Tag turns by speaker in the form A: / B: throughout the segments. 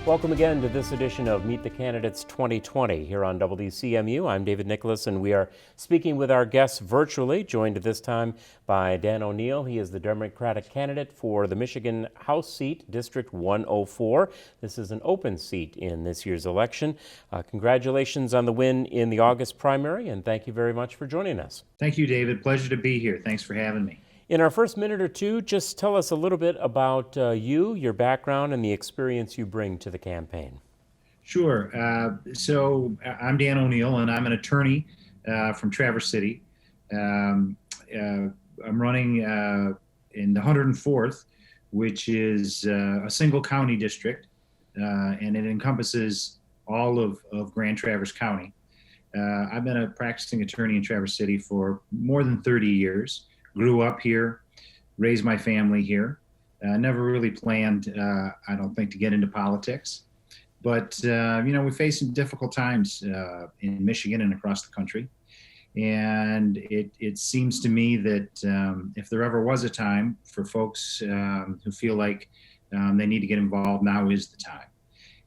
A: Welcome again to this edition of Meet the Candidates 2020 here on WCMU. I'm David Nicholas, and we are speaking with our guests virtually, joined at this time by Dan O'Neill. He is the Democratic candidate for the Michigan House seat, District 104. This is an open seat in this year's election. Congratulations on the win in the August primary, and thank you very much for joining us.
B: Thank you, David. Pleasure to be here. Thanks for having me.
A: In our first minute or two, just tell us a little bit about you, your background, and the experience you bring to the campaign.
B: Sure. So I'm Dan O'Neill, and I'm an attorney from Traverse City. I'm running in the 104th, which is a single county district, and it encompasses all of Grand Traverse County. I've been a practicing attorney in Traverse City for more than 30 years. Grew up here, raised my family here. Never really planned, I don't think, to get into politics. But, we face some difficult times in Michigan and across the country. And it seems to me that if there ever was a time for folks who feel like they need to get involved, now is the time.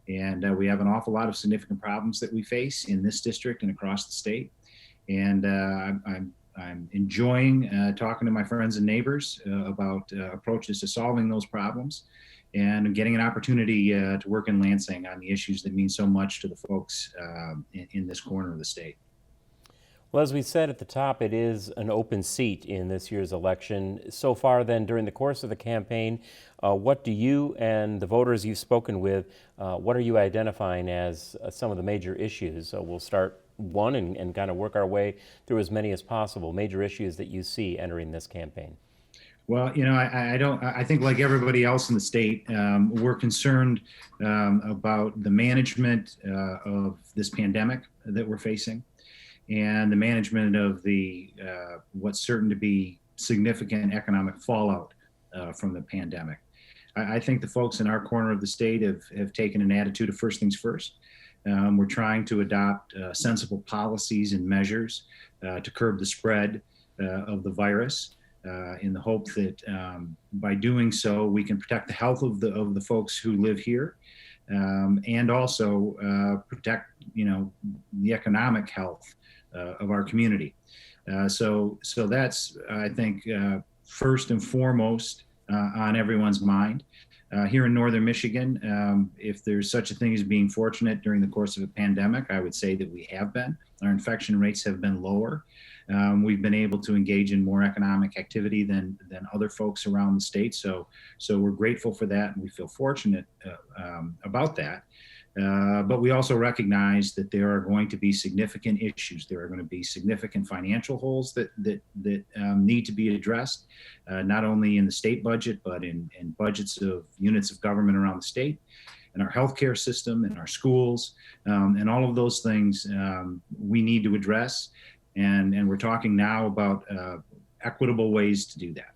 B: And we have an awful lot of significant problems that we face in this district and across the state. And I'm enjoying talking to my friends and neighbors about approaches to solving those problems, and getting an opportunity to work in Lansing on the issues that mean so much to the folks in this corner of the state.
A: Well, as we said at the top, it is an open seat in this year's election. So far then, during the course of the campaign, what do you and the voters you've spoken with, what are you identifying as some of the major issues? We'll start one and kind of work our way through as many as possible, major issues that you see entering this campaign.
B: Well, I think like everybody else in the state, we're concerned about the management of this pandemic that we're facing, and the management of the what's certain to be significant economic fallout from the pandemic. I think the folks in our corner of the state have taken an attitude of first things first. We're trying to adopt sensible policies and measures to curb the spread of the virus, in the hope that by doing so we can protect the health of the folks who live here, and also protect the economic health of our community. So that's, I think, first and foremost on everyone's mind. Here in northern Michigan, if there's such a thing as being fortunate during the course of a pandemic, I would say that we have been. Our infection rates have been lower. We've been able to engage in more economic activity than other folks around the state. So we're grateful for that, and we feel fortunate about that. But we also recognize that there are going to be significant issues. There are going to be significant financial holes that need to be addressed, not only in the state budget, but in budgets of units of government around the state, and our healthcare system, and our schools, and all of those things we need to address. And we're talking now about equitable ways to do that.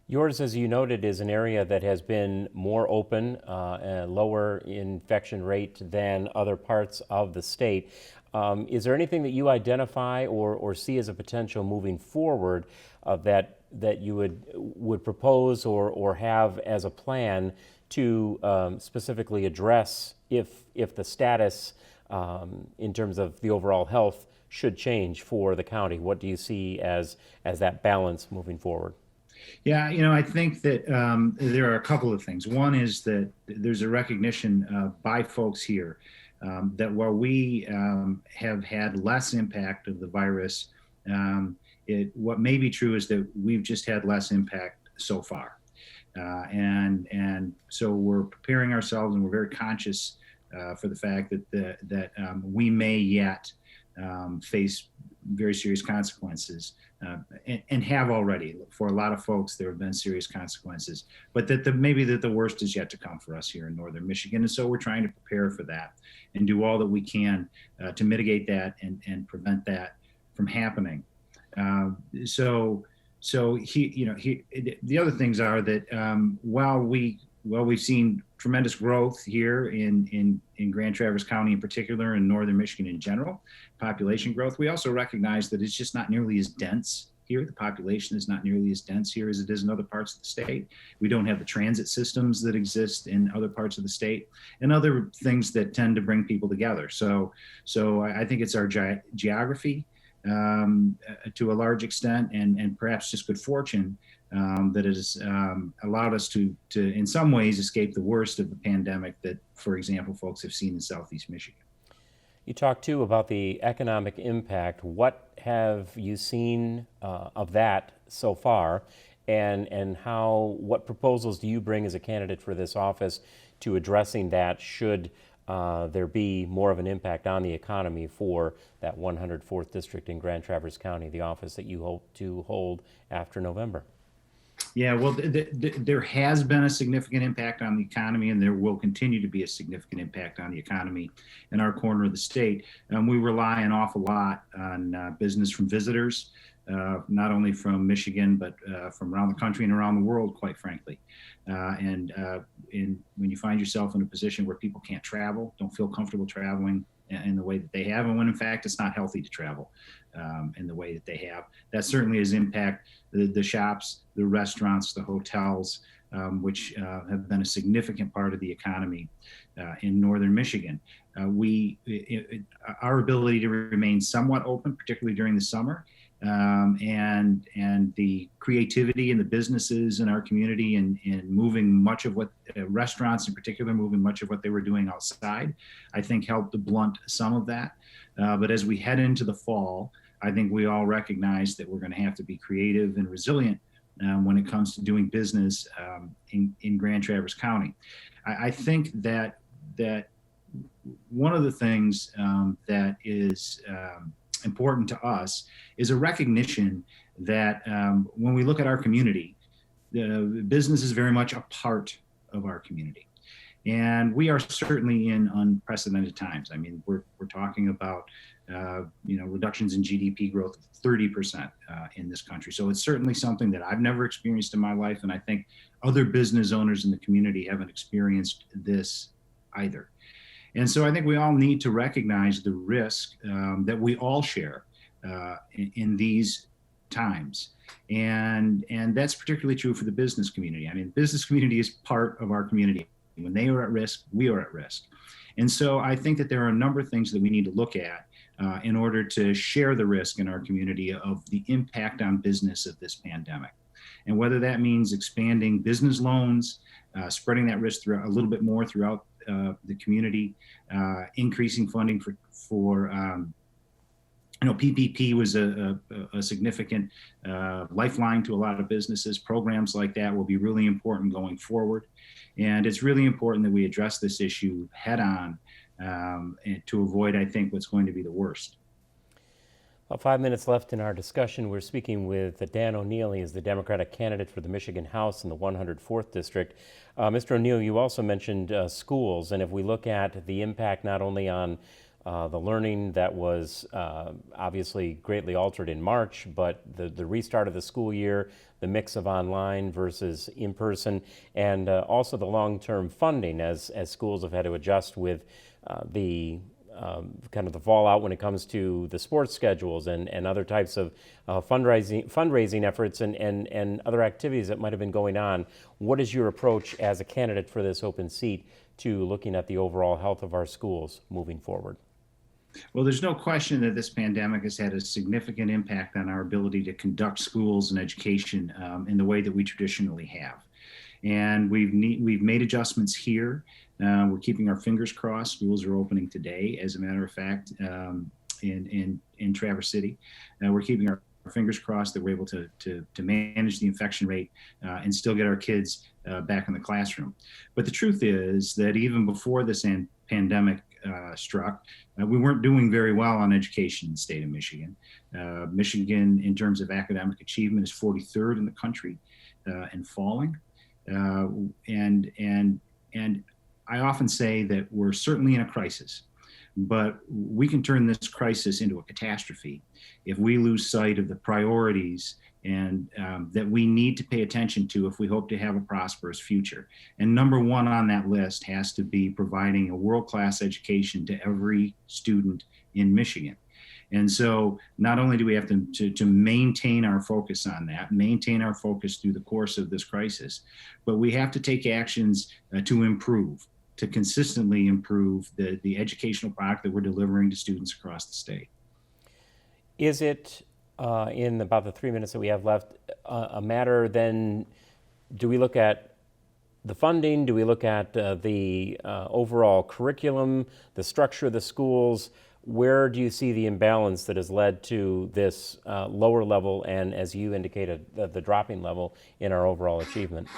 A: Yours, as you noted, is an area that has been more open, lower infection rate than other parts of the state. Is there anything that you identify or see as a potential moving forward that you would propose or have as a plan to specifically address if the status in terms of the overall health should change for the county? What do you see as that balance moving forward?
B: Yeah, I think that there are a couple of things. One is that there's a recognition by folks here that while we have had less impact of the virus, what may be true is that we've just had less impact so far. And so we're preparing ourselves, and we're very conscious for the fact that we may yet face very serious consequences, and have already. For a lot of folks, there have been serious consequences, but maybe the worst is yet to come for us here in northern Michigan. And so we're trying to prepare for that and do all that we can to mitigate that and prevent that from happening. The other things are that while we've seen tremendous growth here in Grand Traverse County in particular, and northern Michigan in general, population growth, we also recognize that it's just not nearly as dense here. The population is not nearly as dense here as it is in other parts of the state. We don't have the transit systems that exist in other parts of the state, and other things that tend to bring people together. So I think it's our geography to a large extent, and perhaps just good fortune that has allowed us to, in some ways, escape the worst of the pandemic that, for example, folks have seen in Southeast Michigan.
A: You talked too about the economic impact. What have you seen of that so far, and what proposals do you bring as a candidate for this office to addressing that should there be more of an impact on the economy for that 104th district in Grand Traverse County, the office that you hope to hold after November?
B: Yeah, well, there has been a significant impact on the economy, and there will continue to be a significant impact on the economy in our corner of the state. We rely an awful lot on business from visitors, not only from Michigan, but from around the country and around the world, quite frankly. When you find yourself in a position where people can't travel, don't feel comfortable traveling in the way that they have, and when in fact it's not healthy to travel in the way that they have, that certainly has impacted the shops, the restaurants, the hotels, which have been a significant part of the economy in northern Michigan. Our ability to remain somewhat open, particularly during the summer, and the creativity and the businesses in our community and moving much of what restaurants in particular, moving much of what they were doing outside, I think helped to blunt some of that. But as we head into the fall, I think we all recognize that we're going to have to be creative and resilient when it comes to doing business in Grand Traverse County. I think that one of the things that is important to us is a recognition that when we look at our community, the business is very much a part of our community. And we are certainly in unprecedented times. I mean, we're talking about reductions in GDP growth of 30% in this country. So it's certainly something that I've never experienced in my life, and I think other business owners in the community haven't experienced this either. And so I think we all need to recognize the risk that we all share in these times. And that's particularly true for the business community. I mean, the business community is part of our community. When they are at risk, we are at risk. And so I think that there are a number of things that we need to look at in order to share the risk in our community of the impact on business of this pandemic. And whether that means expanding business loans, spreading that risk through a little bit more throughout the community, increasing funding for PPP was a significant lifeline to a lot of businesses. Programs like that will be really important going forward. And it's really important that we address this issue head on and to avoid, I think, what's going to be the worst.
A: About 5 minutes left in our discussion. We're speaking with Dan O'Neill. He is the Democratic candidate for the Michigan House in the 104th District. Mr. O'Neill, you also mentioned schools, and if we look at the impact not only on the learning that was obviously greatly altered in March, but the restart of the school year, the mix of online versus in-person, and also the long-term funding as schools have had to adjust with the kind of the fallout when it comes to the sports schedules and other types of fundraising efforts and other activities that might have been going on. What is your approach as a candidate for this open seat to looking at the overall health of our schools moving forward?
B: Well, there's no question that this pandemic has had a significant impact on our ability to conduct schools and education in the way that we traditionally have. And we've made adjustments here. We're keeping our fingers crossed. Schools are opening today, as a matter of fact, in Traverse City. We're keeping our fingers crossed that we're able to manage the infection rate and still get our kids back in the classroom. But the truth is that even before this pandemic struck, we weren't doing very well on education in the state of Michigan. Michigan, in terms of academic achievement, is 43rd in the country and falling. And I often say that we're certainly in a crisis, but we can turn this crisis into a catastrophe if we lose sight of the priorities and that we need to pay attention to if we hope to have a prosperous future. And number one on that list has to be providing a world-class education to every student in Michigan. And so not only do we have to maintain our focus on that, maintain our focus through the course of this crisis, but we have to take actions to improve, to consistently improve the educational product that we're delivering to students across the state.
A: Is it, in about the 3 minutes that we have left, a matter then, do we look at the funding? Do we look at the overall curriculum, the structure of the schools? Where do you see the imbalance that has led to this lower level and, as you indicated, the dropping level in our overall achievement?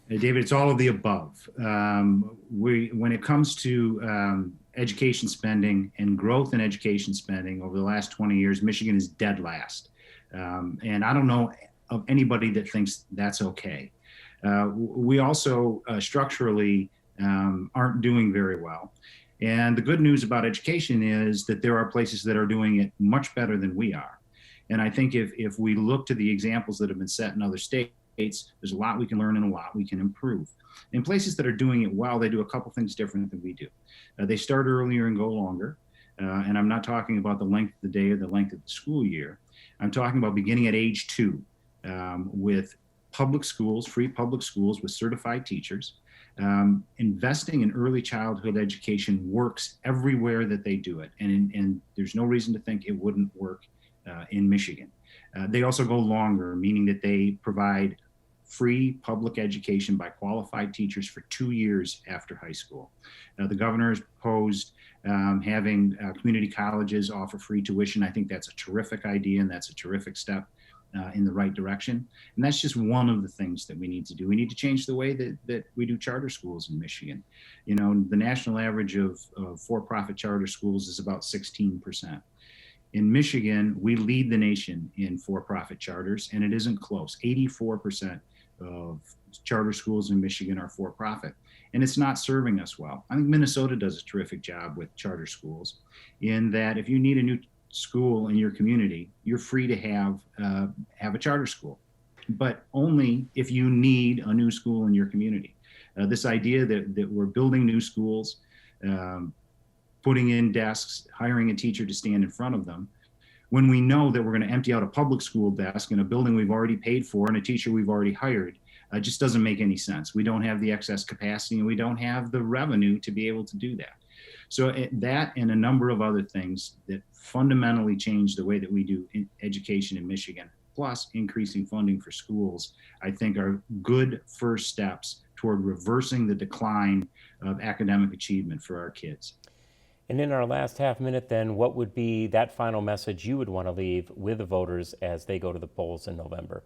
B: David, it's all of the above. When it comes to education spending and growth in education spending over the last 20 years, Michigan is dead last. And I don't know of anybody that thinks that's okay. We also structurally aren't doing very well. And the good news about education is that there are places that are doing it much better than we are. And I think if we look to the examples that have been set in other states, there's a lot we can learn and a lot we can improve. In places that are doing it well, they do a couple things different than we do. They start earlier and go longer. And I'm not talking about the length of the day or the length of the school year. I'm talking about beginning at age 2 with public schools, free public schools with certified teachers. Investing in early childhood education works everywhere that they do it. And there's no reason to think it wouldn't work in Michigan. They also go longer, meaning that they provide free public education by qualified teachers for 2 years after high school. The governor has proposed having community colleges offer free tuition. I think that's a terrific idea, and that's a terrific step in the right direction. And that's just one of the things that we need to do. We need to change the way that we do charter schools in Michigan. You know, the national average of for-profit charter schools is about 16%. In Michigan, we lead the nation in for-profit charters, and it isn't close. 84% of charter schools in Michigan are for-profit, and it's not serving us well. I think Minnesota does a terrific job with charter schools in that if you need a new school in your community, you're free to have a charter school, but only if you need a new school in your community. This idea that we're building new schools, putting in desks, hiring a teacher to stand in front of them, when we know that we're going to empty out a public school desk in a building we've already paid for and a teacher we've already hired, just doesn't make any sense. We don't have the excess capacity and we don't have the revenue to be able to do that. So that and a number of other things that fundamentally change the way that we do education in Michigan, plus increasing funding for schools, I think are good first steps toward reversing the decline of academic achievement for our kids.
A: And in our last half minute then, what would be that final message you would want to leave with the voters as they go to the polls in November?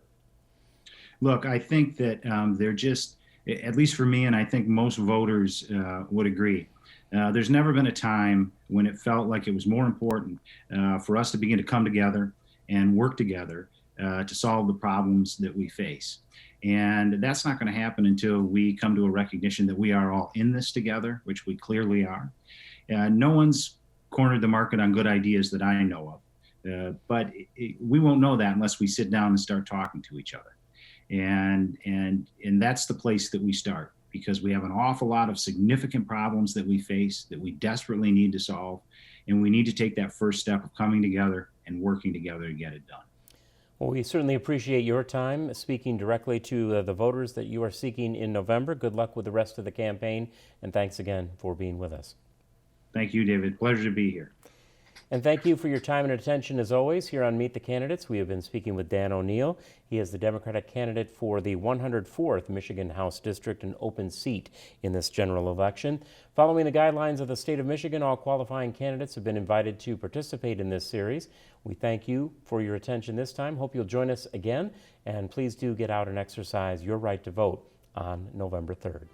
B: Look, I think that they're just, at least for me, and I think most voters would agree, there's never been a time when it felt like it was more important for us to begin to come together and work together to solve the problems that we face. And that's not going to happen until we come to a recognition that we are all in this together, which we clearly are. No one's cornered the market on good ideas that I know of, but we won't know that unless we sit down and start talking to each other. And that's the place that we start, because we have an awful lot of significant problems that we face that we desperately need to solve. And we need to take that first step of coming together and working together to get it done.
A: Well, we certainly appreciate your time speaking directly to the voters that you are seeking in November. Good luck with the rest of the campaign, and thanks again for being with us.
B: Thank you, David. Pleasure to be here.
A: And thank you for your time and attention as always here on Meet the Candidates. We have been speaking with Dan O'Neill. He is the Democratic candidate for the 104th Michigan House District, an open seat in this general election. Following the guidelines of the state of Michigan, all qualifying candidates have been invited to participate in this series. We thank you for your attention this time. Hope you'll join us again, and please do get out and exercise your right to vote on November 3rd.